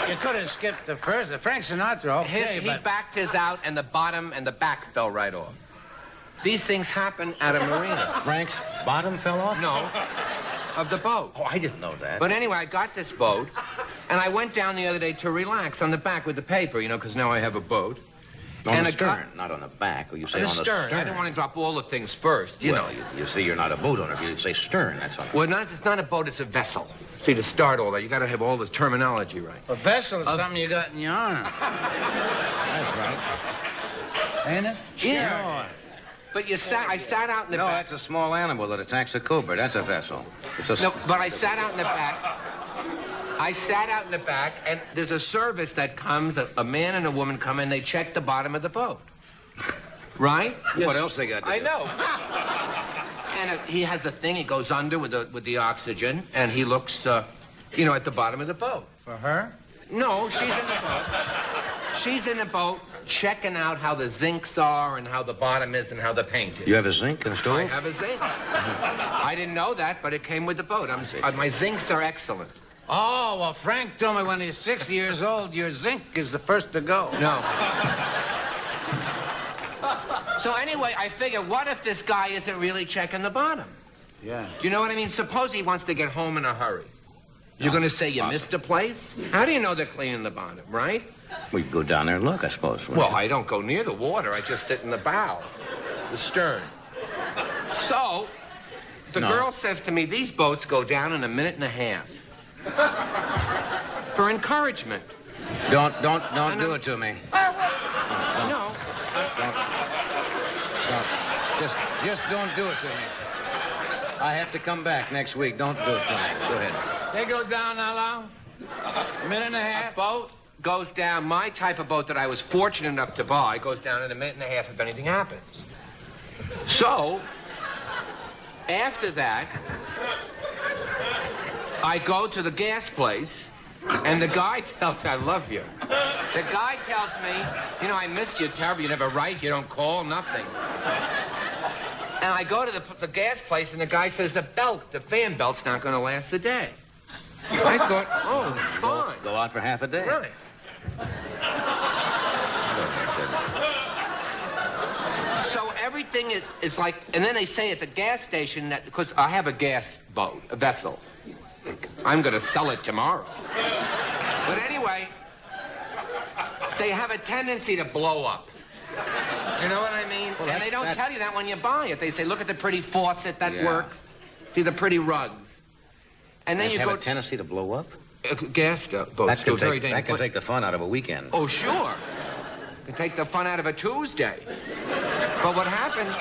You could have skipped the first. Frank Sinatra, okay, He but... backed his out, and the bottom and the back fell right off. These things happen at a marina. Frank's bottom fell off? No, of the boat. Oh, I didn't know that. But anyway, I got this boat, and I went down the other day to relax on the back with the paper, because now I have a boat. on and the a stern, not on the back. Or you say On on the the stern. I didn't want to drop all the things first, you know. You see, you're not a boat owner. You'd say stern. That's on. Well, it's not a boat, it's a vessel. See, to start all that, you got to have all the terminology right. A vessel is something you got in your arm. That's right. Ain't it? Yeah. But I sat out in the No, back. that's a small animal that attacks a cobra. That's a vessel. It's a. No, but I sat out in the back. I sat out in the back, and there's a service that comes, a man and a woman come in, they check the bottom of the boat. Right? What else they got to I do? know. And he has the thing, he goes under with the oxygen, and he looks, at the bottom of the boat. For her? No, she's in the boat. She's in the boat checking out how the zincs are and how the bottom is and how the paint is. You have a zinc in the stove? I have a zinc. I didn't know that, but it came with the boat. My zincs are excellent. Oh, well, Frank told me when he's 60 years old, your zinc is the first to go. No. So anyway, I figure, what if this guy isn't really checking the bottom? Yeah. Do you know what I mean? Suppose he wants to get home in a hurry. You're going to say you missed a place? How do you know they're cleaning the bottom, right? We could go down there and look, I suppose. Well, I don't go near the water. I just sit in the bow, the stern. So, the girl says to me, these boats go down in a minute and a half. For encouragement. Don't do it to me. No. Just don't do it to me. I have to come back next week. Don't do it to me. Go ahead. They go down how long? A minute and a half? A boat goes down, my type of boat that I was fortunate enough to buy, goes down in a minute and a half if anything happens. So, after that, I go to the gas place, and the guy tells me, I love you. The guy tells me, you know, I missed you terribly. You never write, you don't call, nothing. And I go to the gas place, and the guy says, the fan belt's not going to last a day. I thought, oh, fine. Go out for half a day. Right. So everything is like, and then they say at the gas station that, because I have a gas boat, a vessel. I'm going to sell it tomorrow. But anyway, they have a tendency to blow up. You know what I mean? Well, and they don't tell you that when you buy it. They say, look at the pretty faucet, that works. See the pretty rugs. And then you have go... a tendency to blow up? Gas boats. That can take the fun out of a weekend. Oh, sure. Can take the fun out of a Tuesday. But what happened...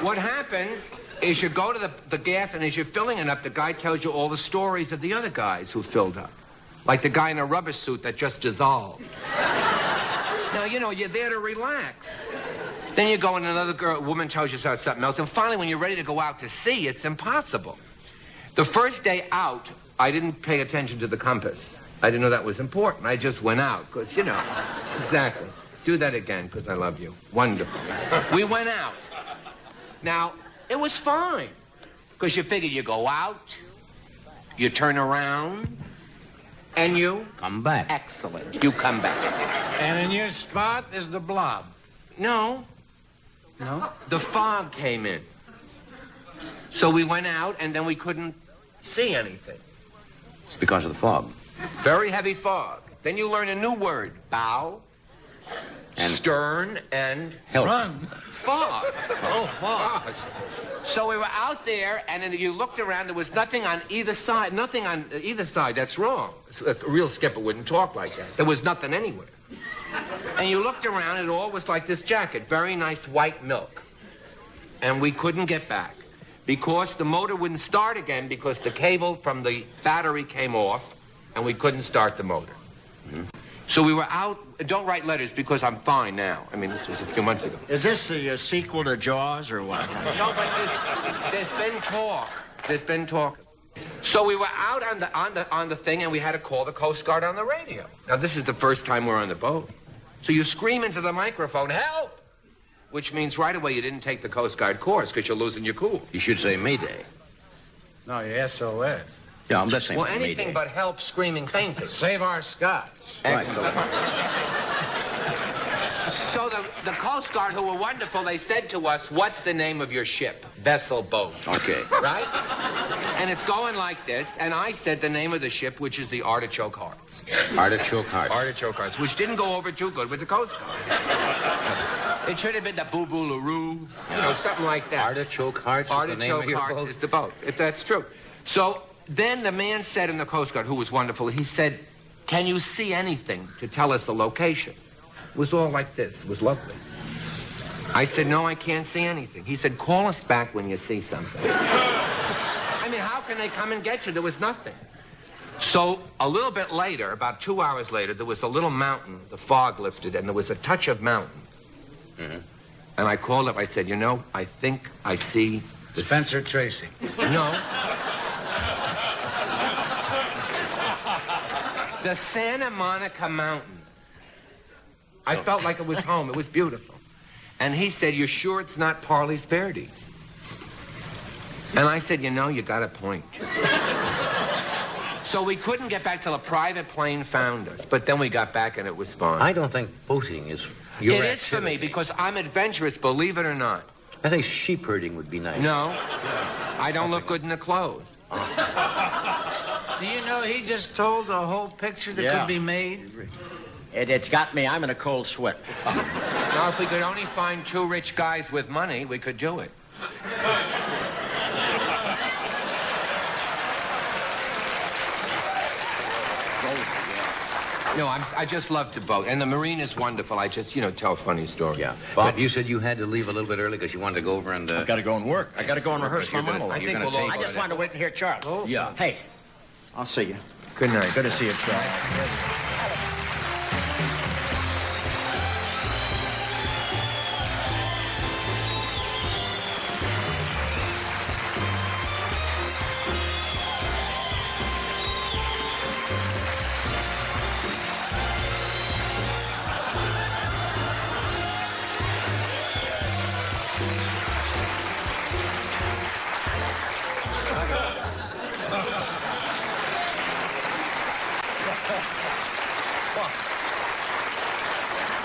What happens is you go to the gas, and as you're filling it up, the guy tells you all the stories of the other guys who filled up. Like the guy in a rubber suit that just dissolved. Now, you know, you're there to relax. Then you go and another woman tells you something else. And finally, when you're ready to go out to sea, it's impossible. The first day out, I didn't pay attention to the compass. I didn't know that was important. I just went out because, you know, exactly. Do that again because I love you. Wonderful. We went out. Now, it was fine because you figured you go out, you turn around, and you... Come back. Excellent. You come back. And in your spot is the blob. No. No? The fog came in. So we went out, and then we couldn't see anything. It's because of the fog. Very heavy fog. Then you learn a new word. Bow, and stern, and... Help. Run. Fog. Oh, fog. So we were out there, and then you looked around. There was nothing on either side. Nothing on either side. That's wrong. A real skipper wouldn't talk like that. There was nothing anywhere. And you looked around, and it all was like this jacket. Very nice white milk. And we couldn't get back because the motor wouldn't start again because the cable from the battery came off, and we couldn't start the motor. Mm-hmm. So we were out. Don't write letters because I'm fine now. I mean, this was a few months ago. Is this the sequel to Jaws or what? No, but there's been talk. There's been talk. So we were out on the thing, and we had to call the Coast Guard on the radio. Now, this is the first time we're on the boat. So you scream into the microphone, help! Which means right away you didn't take the Coast Guard course because you're losing your cool. You should say Mayday. No, your SOS. Yeah, I'm just saying Well, anything Mayday. but help, screaming, fainting. Save our scotch. Excellent. So the Coast Guard, who were wonderful, they said to us, what's the name of your ship? Vessel, boat. Okay. Right? And it's going like this, and I said the name of the ship, which is the Artichoke Hearts. Artichoke Hearts. Artichoke Hearts, which didn't go over too good with the Coast Guard. It should have been the Boo Boo LaRue, you know, something like that. Artichoke Hearts is the name of your Hearts boat? is the boat. If that's true. So then the man said in the Coast Guard, who was wonderful, he said, can you see anything to tell us the location? It was all like this. It was lovely. I said, no, I can't see anything. He said, call us back when you see something. I mean, how can they come and get you? There was nothing. So a little bit later, about 2 hours later, there was a little mountain. The fog lifted, and there was a touch of mountain. Mm-hmm. And I called up. I said, you know, I think I see... Spencer Tracy. No. The Santa Monica Mountain. I felt like it was home. It was beautiful. And he said, "You're sure it's not Parley's Verdes?" And I said, "You know, you got a point." So we couldn't get back till a private plane found us. But then we got back and it was fun. I don't think boating is your It is for me because I'm adventurous, believe it or not. I think sheep herding would be nice. No, I don't look good in the clothes. Do you know he just told the whole picture that Yeah. could be made? It's got me. I'm in a cold sweat. Now, if we could only find two rich guys with money, we could do it. No, I just love to boat. And the marine is wonderful. I just, tell funny stories. Yeah. Bob, you said you had to leave a little bit early because you wanted to go over and... I've got to go and work. I got to go and rehearse my monologue. I think we'll all I just wanted to wait and hear Charlie. Oh. Yeah. Hey, I'll see you. Good night. Good to see you, Charlie.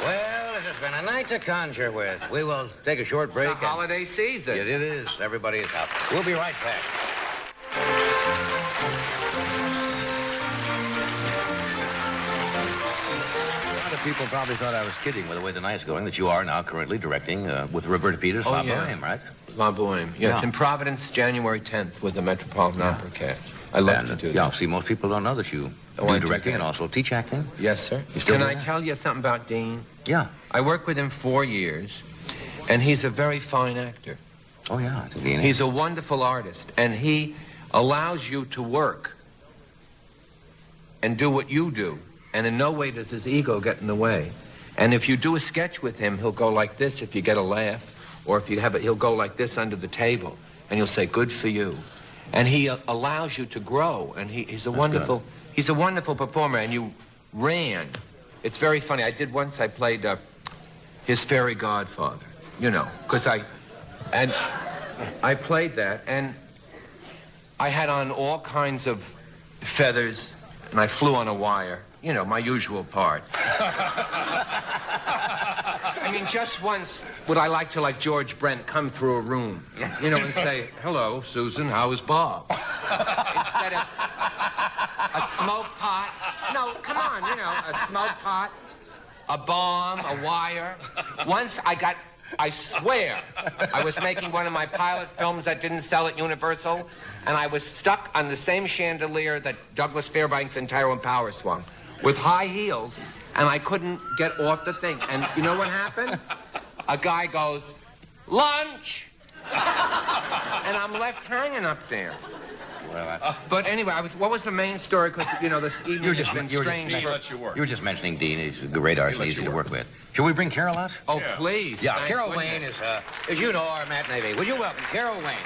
Well, this has been a night to conjure with. We will take a short break. The holiday season. It is. Everybody is out. We'll be right back. A lot of people probably thought I was kidding with the way the night's going, that you are now currently directing with Roberta Peters, La Boheme, right? La Boheme. Yes, Yeah. in Providence, January 10th with the Metropolitan Opera Cast. I love to do Yeah, that. see, most people don't know that you Oh, do I do directing that. and also teach acting. Yes, sir. You still Can do I that? tell you something about Dean? Yeah. I worked with him 4 years, and he's a very fine actor. Oh, yeah. I think Dean is. He's a wonderful artist, and he allows you to work and do what you do, and in no way does his ego get in the way. And if you do a sketch with him, he'll go like this if you get a laugh, or if you have it, he'll go like this under the table, and he'll say, "Good for you." And he allows you to grow, and he's a wonderful performer, and you ran. It's very funny. I did once, I played his fairy godfather, because I played that, and I had on all kinds of feathers, and I flew on a wire, my usual part. I mean, just once would I like to, like George Brent, come through a room, and say, "Hello, Susan, how is Bob?" Instead of a smoke pot. No, come on, a smoke pot, a bomb, a wire. Once I swear, I was making one of my pilot films that didn't sell at Universal, and I was stuck on the same chandelier that Douglas Fairbanks and Tyrone Power swung, with high heels, and I couldn't get off the thing. And you know what happened? A guy goes, "Lunch!" And I'm left hanging up there. Well, that's... But anyway, what was the main story? Because, this evening has been strange. You were just mentioning Dean. He's a great artist and easy to work with. Shall we bring Carol out? Oh, please. Yeah, Thank Carol goodness. Wayne is, as you know, our matinee. Would you welcome Carol Wayne?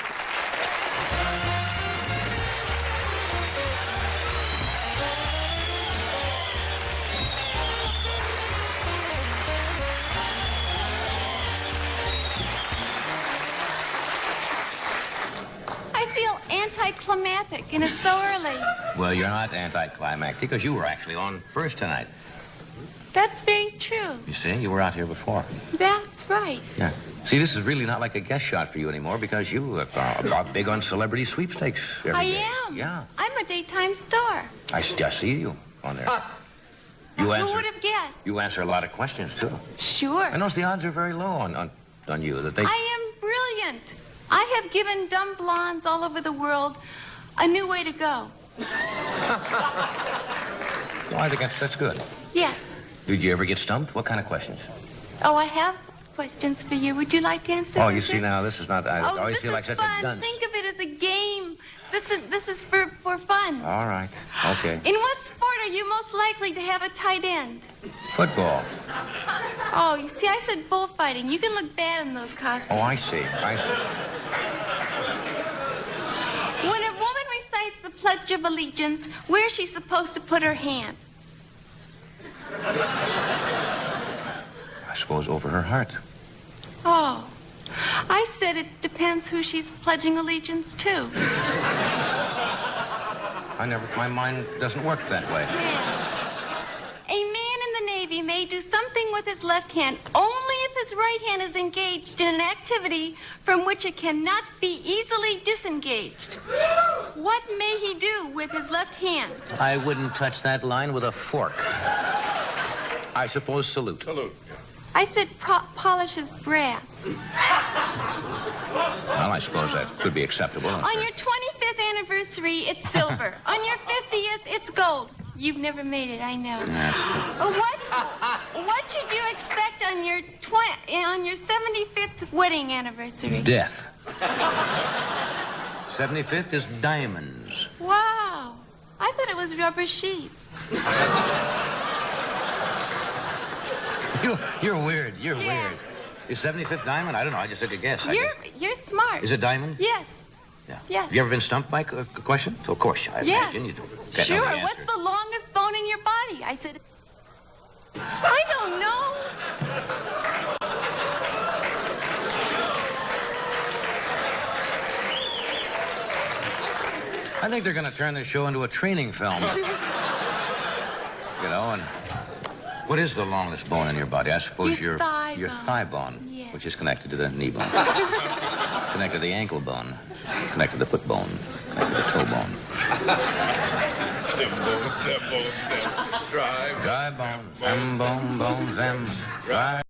I feel anticlimactic, and it's so early. Well, you're not anticlimactic because you were actually on first tonight. That's very true. You see, you were out here before. That's right. Yeah. See, this is really not like a guest shot for you anymore because you are big on celebrity sweepstakes every day. I am. Yeah. I'm a daytime star. I see you on there. Who would have guessed? You answer a lot of questions, too. Sure. I notice the odds are very low on you. That they... I am brilliant. I have given dumb blondes all over the world a new way to go. Well, I think that's good. Yes. Did you ever get stumped? What kind of questions? Oh, I have questions for you. Would you like to answer? Oh, you see now, this is not... I always this feel like is such fun. a dunce. Think of it as a game. This is for fun. All right. Okay. In what sport are you most likely to have a tight end? Football. Oh, you see, I said bullfighting. You can look bad in those costumes. Oh, I see. When a woman recites the Pledge of Allegiance, where's she supposed to put her hand? I suppose over her heart. Oh. I said it depends who she's pledging allegiance to. My mind doesn't work that way. A man in the Navy may do something with his left hand only if his right hand is engaged in an activity from which it cannot be easily disengaged. What may he do with his left hand? I wouldn't touch that line with a fork. I suppose salute. Salute. I said polish his brass. Well, I suppose that could be acceptable. On your 25th anniversary, it's silver. On your 50th, it's gold. You've never made it, I know. That's true. What should you expect on your 75th wedding anniversary? Death. 75th is diamonds. Wow. I thought it was rubber sheets. You're weird. You're Yeah. weird. Is 75th diamond? I don't know. I just took a guess. You're smart. Is it diamond? Yes. Yeah. Yes. Have you ever been stumped by a question? So, of course, I Yes. imagine you do. Can't know Sure. the answer. What's the longest bone in your body? I said, I don't know. I think they're going to turn this show into a training film. You know, and what is the longest bone in your body? I suppose Your thigh your bone. thigh bone, Yeah. which is connected to the knee bone. It's connected to the ankle bone, connected to the foot bone, connected to the toe bone. Drive. Dry bone, them bone, bones, them dry.